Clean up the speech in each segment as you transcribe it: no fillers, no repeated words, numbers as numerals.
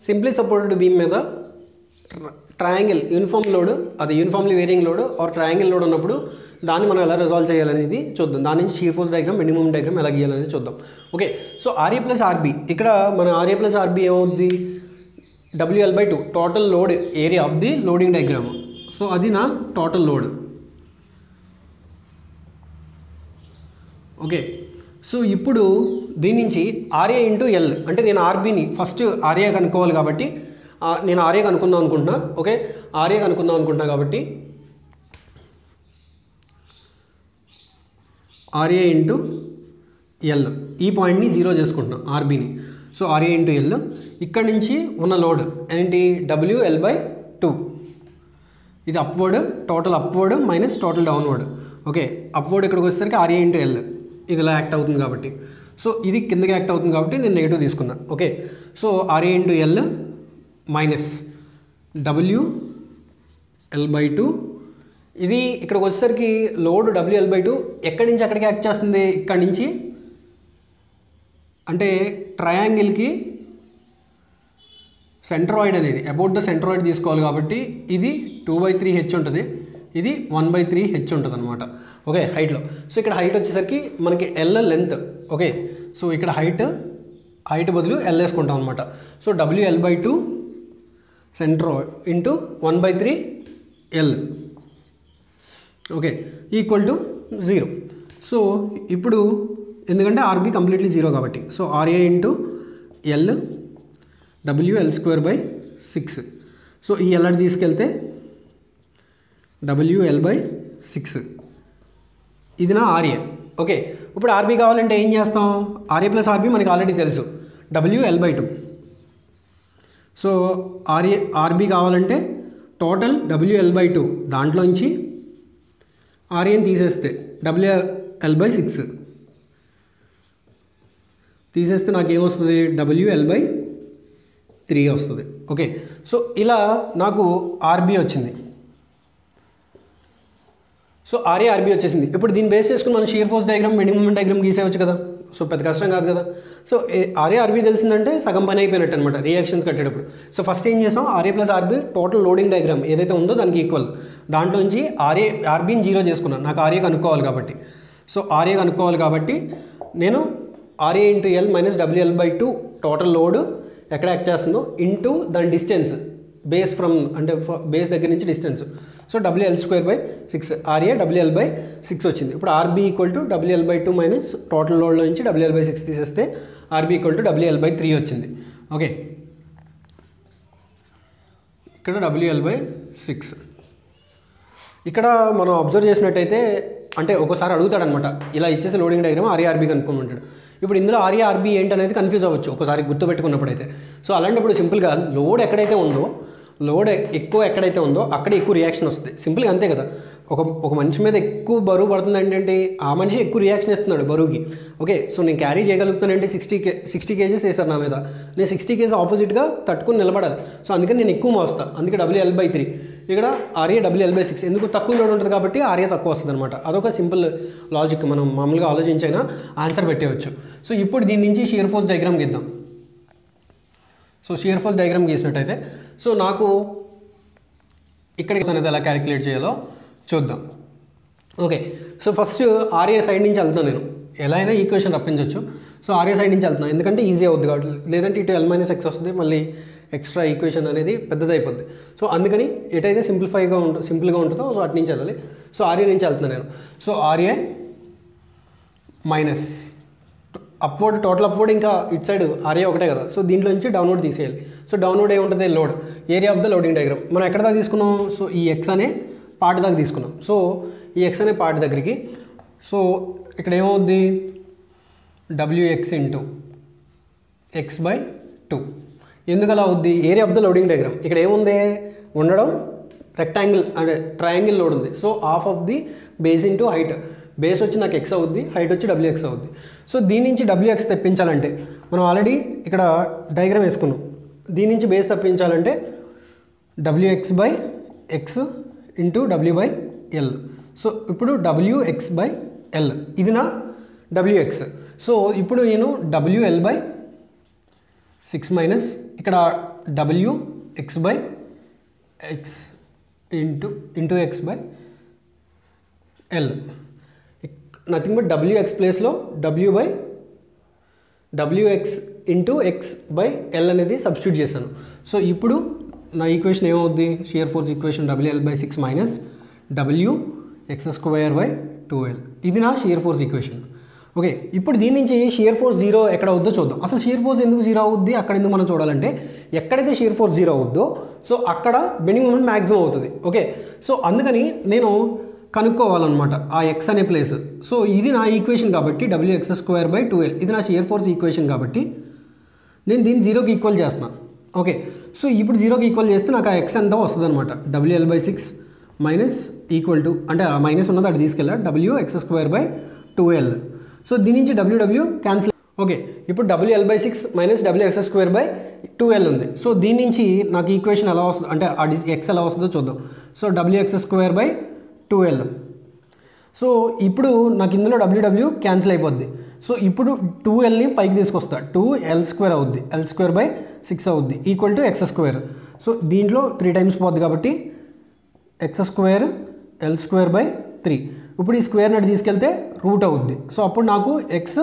Simply supported beam మీద triangle uniform load, అది uniformly varying load or triangle load ఉన్నప్పుడు దాన్ని మనం ఎలా రిజాల్వ్ చేయాలనేది చూద్దాం. దాని నుంచి shear force diagram, bending moment diagram ఎలా గీయాలనేది చూద్దాం. Okay, so RA plus RB, ఇక్కడ మన RA ప్లస్ RB ఏమవుద్ది, WL/2 total load area of the loading diagram. So అది నా టోటల్ లోడ్. ఓకే, సో ఇప్పుడు దీని నుంచి RA ఇంటూ L, అంటే నేను RBని ఫస్ట్ RA కనుక్కోవాలి కాబట్టి నేను RA కనుక్కుందాం అనుకుంటున్నా. ఓకే, RA కనుక్కుందాం అనుకుంటున్నా కాబట్టి RA ఇంటూ L, ఈ పాయింట్ని 0 చేసుకుంటున్నాం RBని. సో RA ఇంటూ L, ఇక్కడ నుంచి ఉన్న లోడ్ ఏంటి, WL/2. ఇది upward, total upward minus total downward. Okay, upward ఇక్కడికి వచ్చేసరికి RA ఇంటూ L, ఇది ఇలా యాక్ట్ అవుతుంది కాబట్టి, సో ఇది కిందకి యాక్ట్ అవుతుంది కాబట్టి నేను నెగిటివ్ తీసుకున్నా. Okay, so RA into L minus WL/2, ఇది ఇక్కడికి వచ్చేసరికి లోడ్ WL/2 ఎక్కడి నుంచి ఎక్కడికి యాక్ట్ చేస్తుంది, ఇక్కడి నుంచి అంటే ట్రయాంగిల్కి సెంట్రాయిడ్ అనేది అబౌట్ ద సెంట్రాయిడ్ తీసుకోవాలి కాబట్టి ఇది 2/3H ఉంటుంది, ఇది 1/3H ఉంటుంది అనమాట. ఓకే, హైట్లో. సో ఇక్కడ హైట్ వచ్చేసరికి మనకి L లెంత్. ఓకే, సో ఇక్కడ హైట్ బదులు L వేసుకుంటాం అనమాట. So WL/2 centroid into 1/3L, okay, equal to 0. So ఇప్పుడు ఎందుకంటే RB కంప్లీట్లీ 0 కాబట్టి, so RA into L WL²/6. So ఈ L అటు తీసుకెళ్తే WL/6, ఇది నా RA. ఓకే, ఇప్పుడు RB కావాలంటే ఏం చేస్తాం, RA ప్లస్ RB మనకి ఆల్రెడీ తెలుసు, WL/2. సో RB కావాలంటే టోటల్ WL/2, దాంట్లోంచి RAని తీసేస్తే WL/6 తీసేస్తే నాకు ఏమొస్తుంది, WL/3 వస్తుంది. ఓకే, సో ఇలా నాకు RB వచ్చింది. సో RB వచ్చేసింది. ఇప్పుడు దీన్ని బేస్ చేసుకుని మనం shear force diagram, bending moment diagram గీసేయచ్చు కదా. సో పెద్ద కష్టం కాదు కదా. సో RB తెలిసిందంటే సగం పని అయిపోయినట్టు అనమాట రియాక్షన్స్ కట్టేటప్పుడు. సో ఫస్ట్ ఏం చేసాం, RA plus RB total loading diagram ఏదైతే ఉందో దానికి ఈక్వల్, దాంట్లోంచి RBని 0 చేసుకున్నాను, నాకు RA కనుక్కోవాలి కాబట్టి. సో RA కనుక్కోవాలి కాబట్టి నేను RA into L minus WL/2 total load ఎక్కడ యాక్ట్ చేస్తుందో ఇంటూ దాని డిస్టెన్స్ బేస్ ఫ్రమ్, అంటే బేస్ దగ్గర నుంచి distance. So WL²/6, RA WL/6 వచ్చింది. ఇప్పుడు RB equal to WL/2 minus total లోడ్లో నుంచి WL/6 తీసేస్తే RB ఈక్వల్ టు WL/3 వచ్చింది. ఓకే, ఇక్కడ WL/6. ఇక్కడ మనం అబ్జర్వ్ చేసినట్టయితే, అంటే ఒకసారి అడుగుతాడనమాట, ఇలా ఇచ్చేసి లోడింగ్ డయాగ్రామ్ RB కనుక్కోమంటాడు. ఇప్పుడు ఇందులో RB ఏంటనేది కన్ఫ్యూజ్ అవ్వచ్చు ఒకసారి గుర్తుపెట్టుకున్నప్పుడైతే. సో అలాంటప్పుడు సింపుల్గా లోడ్ ఎక్కడైతే ఉందో, లోడ్ ఎక్కువ ఎక్కడైతే ఉందో అక్కడ ఎక్కువ రియాక్షన్ వస్తుంది. సింపుల్గా అంతే కదా. ఒక మనిషి మీద ఎక్కువ బరువు పడుతుంది ఏంటంటే ఆ మనిషి ఎక్కువ రియాక్షన్ ఇస్తున్నాడు బరువుకి. ఓకే, సో నేను క్యారీ చేయగలుగుతానంటే 60 kgs వేసారు నా మీద, నేను 60 kgs ఆపోజిట్గా తట్టుకుని నిలబడాలి. సో అందుకని నేను ఎక్కువ మోస్తాను, అందుకే WL/3. ఇక్కడ RA WL/6, ఎందుకు తక్కువ లోడ్ ఉంటుంది కాబట్టి RA తక్కువ వస్తుంది అనమాట. అదొక సింపుల్ లాజిక్, మనం మామూలుగా ఆలోచించైనా ఆన్సర్ పెట్టేయచ్చు. సో ఇప్పుడు దీని నుంచి షియర్ ఫోర్స్ డయాగ్రామ్ గీద్దాం. సో షియర్ ఫోర్స్ డయాగ్రామ్ గీసినట్టయితే, సో నాకు ఇక్కడ అనేది ఎలా క్యాలిక్యులేట్ చేయాలో చూద్దాం. Okay, so first RA side నుంచి వెళ్తాను నేను, ఎలా అయినా ఈక్వేషన్ రప్పించవచ్చు. సో RA సైడ్ నుంచి వెళ్తున్నాను ఎందుకంటే ఈజీ అవుతుంది కాబట్టి, లేదంటే ఇటు L-X వస్తుంది, మళ్ళీ ఎక్స్ట్రా ఈక్వేషన్ అనేది పెద్దదైపోద్ది. సో అందుకని ఎటైతే సింపుల్గా ఉంటుందో సో అటు నుంచి వెళ్ళాలి. సో RA నుంచి వెళ్తున్నాను నేను. So RA minus upward, total upward, ఇంకా ఇటు సైడ్ RA ఒకటే కదా. సో దీంట్లో నుంచి డౌన్వర్డ్ తీసేయాలి. సో డౌన్వర్డ్ ఏముంటుంది, load, area of the loading diagram. మనం ఎక్కడ దాకా తీసుకున్నాం, సో ఈ X అనే పార్ట్ దాకా తీసుకున్నాం. సో ఈ X అనే పార్ట్ దగ్గరికి, సో ఇక్కడ ఏమవుద్ది, WX ఇంటూ X/2. ఎందుకు అలా అవుద్ది, area of the loading diagram. ఇక్కడ ఏముంది, ఉండడం రెక్టాంగిల్ అంటే ట్రయాంగిల్ లోడ్ ఉంది. So half of the base into height, base వచ్చి నాకు X అవుద్ది, హైట్ వచ్చి WX అవుద్ది. సో దీని నుంచి WX తెప్పించాలంటే మనం ఆల్రెడీ ఇక్కడ డయాగ్రామ్ వేసుకున్నాం. దీని నుంచి base తప్పించాలంటే WX/X into W/L. So ఇప్పుడు WX/L, ఇది నా WX. సో ఇప్పుడు నేను WL/6 మైనస్ ఇక్కడ W X by X into X by L. Nothing but W X ప్లేస్లో W X into X by L అనేది సబ్స్టిట్యూట్ చేశాను. సో ఇప్పుడు నా ఈక్వేషన్ ఏమవుద్ది, shear force equation WL/6 minus WX²/2L. ఇది నా షియర్ ఫోర్స్ ఈక్వేషన్. ఓకే, ఇప్పుడు దీని నుంచి షియర్ ఫోర్స్ 0 ఎక్కడ అవుద్దో చూద్దాం. అసలు షియర్ ఫోర్స్ ఎందుకు 0 అవుద్ది, అక్కడ ఎందుకు మనం చూడాలంటే ఎక్కడైతే షియర్ ఫోర్స్ 0 అవుద్దో సో అక్కడ బెండింగ్ మూమెంట్ మ్యాక్సిమం అవుతుంది. ఓకే, సో అందుకని నేను కనుక్కోవాలన్నమాట ఆ ఎక్స్ అనే ప్లేస్. సో ఇది నా ఈక్వేషన్ కాబట్టి WX²/2L, ఇది నా షియర్ ఫోర్స్ ఈక్వేషన్ కాబట్టి నేను దీన్ని 0కి ఈక్వల్ చేస్తున్నాను. ఓకే, సో ఇప్పుడు 0కి ఈక్వల్ చేస్తే నాకు ఆ ఎక్స్ ఎంత వస్తుంది అనమాట, WL/6 మైనస్ ఈక్వల్ టు, అంటే ఆ మైనస్ ఉన్నది అటు తీసుకెళ్ళా, WX²/2L. సో దీని నుంచి WW క్యాన్సిల్. ఓకే, ఇప్పుడు WL/6 మైనస్ WX²/2L ఉంది. సో దీని నుంచి నాకు ఈక్వేషన్ ఎలా వస్తుంది అంటే అది ఎక్స్ ఎలా వస్తుందో చూద్దాం. So WX²/2L. సో ఇప్పుడు నాకు ఇందులో WW క్యాన్సిల్ అయిపోద్ది. సో ఇప్పుడు 2Lని పైకి తీసుకొస్తా, 2L² అవుద్ది, L²/6 అవుద్ది ఈక్వల్ టు X². సో దీంట్లో 3 టైమ్స్ పోద్ది కాబట్టి X² L²/3. ఇప్పుడు ఈ స్క్వేర్ నటు తీసుకెళ్తే రూట్ అవుద్ది. సో అప్పుడు నాకు ఎక్స్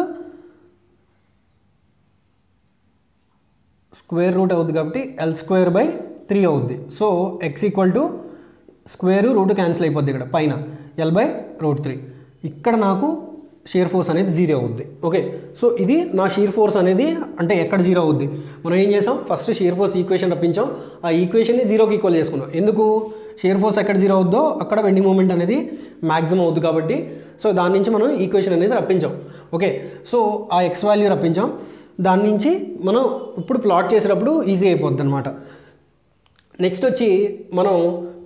స్క్వేర్ రూట్ అవుద్ది కాబట్టి L²/3 అవుద్ది. So X equal to square root cancel అయిపోద్ది ఇక్కడ పైన L/√3. ఇక్కడ నాకు షియర్ ఫోర్స్ అనేది 0 అవుద్ది. ఓకే, సో ఇది నా షియర్ ఫోర్స్ అనేది అంటే ఎక్కడ 0 అవుద్ది. మనం ఏం చేసాం, ఫస్ట్ షియర్ ఫోర్స్ ఈక్వేషన్ రప్పించాం, ఆ ఈక్వేషన్ని 0కి ఈక్వల్ చేసుకున్నాం. ఎందుకు, షియర్ ఫోర్స్ ఎక్కడ 0 అవుద్దో అక్కడ బెండింగ్ మూమెంట్ అనేది మ్యాక్సిమం అవుద్ది కాబట్టి. సో దాని నుంచి మనం ఈక్వేషన్ అనేది రప్పించాం. ఓకే, సో ఆ ఎక్స్ వాల్యూ రప్పించాం, దాని నుంచి మనం ఇప్పుడు ప్లాట్ చేసేటప్పుడు ఈజీ అయిపోద్ది అనమాట. నెక్స్ట్ వచ్చి మనం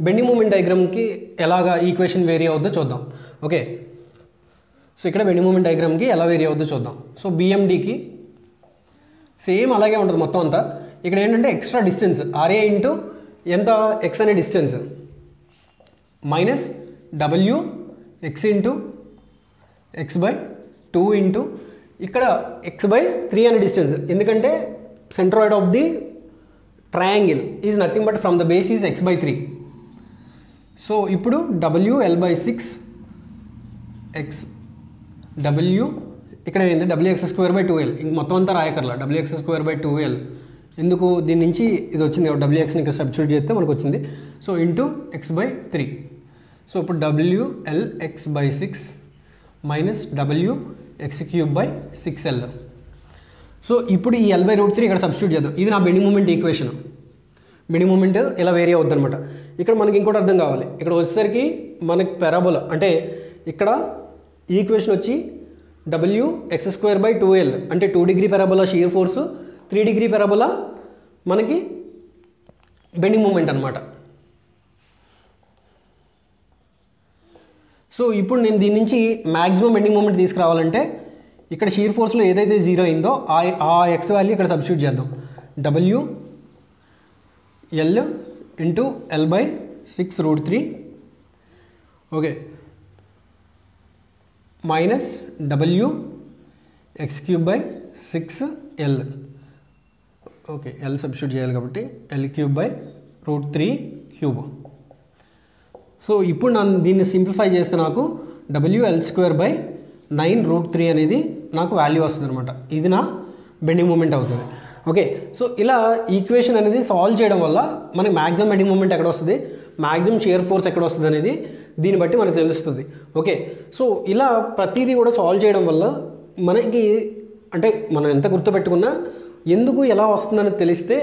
బెండింగ్ మూమెంట్ డయాగ్రామ్కి ఎలాగా ఈక్వేషన్ వేరీ అవుద్దో చూద్దాం. ఓకే, సో ఇక్కడ బెండింగ్ మూమెంట్ డయాగ్రామ్కి ఎలా వేరీ అవుద్దో చూద్దాం. సో BMDకి సేమ్ అలాగే ఉంటుంది మొత్తం అంతా. ఇక్కడ ఏంటంటే ఎక్స్ట్రా డిస్టెన్స్ RA ఇంటూ ఎంత ఎక్స్ అనే distance minus WX into X/2 into ఇక్కడ X/3 అనే డిస్టెన్స్. ఎందుకంటే centroid of the triangle is nothing but from the base is X/3. So ఇప్పుడు WL/6 X W ఇక్కడ ఏంది WX²/2L. ఇంక మొత్తం అంతా రాయకర్లా, WX²/2L. ఎందుకు, దీని నుంచి ఇది వచ్చింది WXని ఇక్కడ సబ్స్టిట్యూట్ చేస్తే మనకు వచ్చింది. So into X/3. సో ఇప్పుడు WLX/6 మైనస్ WX³/6L. సో ఇప్పుడు ఈ L/√3 ఇక్కడ సబ్స్టిట్యూట్ చేద్దాం. ఇది నా bending moment equation. Bending moment ఇలా వేరీ అవుద్ది అనమాట. ఇక్కడ మనకి ఇంకోటి అర్థం కావాలి, ఇక్కడ వచ్చేసరికి మనకి పారాబోలా అంటే ఇక్కడ ఈక్వేషన్ వచ్చి WX²/2L అంటే 2 degree parabola shear force, 3 degree parabola మనకి బెండింగ్ మూమెంట్ అనమాట. సో ఇప్పుడు నేను దీని నుంచి మ్యాక్సిమం బెండింగ్ మూమెంట్ తీసుకురావాలంటే ఇక్కడ షియర్ ఫోర్స్లో ఏదైతే 0 అయిందో ఆ ఎక్స్ వాల్యూ ఇక్కడ సబ్స్టిట్యూట్ చేద్దాం. WL into L/6√3 okay minus WX³/6L. Okay, L substitute చేయాలి కాబట్టి L³/√3³. సో ఇప్పుడు నేను దీన్ని సింప్లిఫై చేస్తే నాకు WL²/9√3 అనేది నాకు వాల్యూ వస్తుంది అనమాట. ఇది నా బెండింగ్ మూమెంట్ అవుతుంది. ఓకే, సో ఇలా ఈక్వేషన్ అనేది సాల్వ్ చేయడం వల్ల మనకి మ్యాక్సిమం బెండింగ్ మూమెంట్ ఎక్కడ వస్తుంది, మ్యాక్సిమం షియర్ ఫోర్స్ ఎక్కడ వస్తుంది అనేది దీన్ని బట్టి మనకు తెలుస్తుంది. ఓకే, సో ఇలా ప్రతిదీ కూడా సాల్వ్ చేయడం వల్ల మనకి అంటే మనం ఎంత గుర్తుపెట్టుకున్నా ఎందుకు ఎలా వస్తుందని తెలిస్తే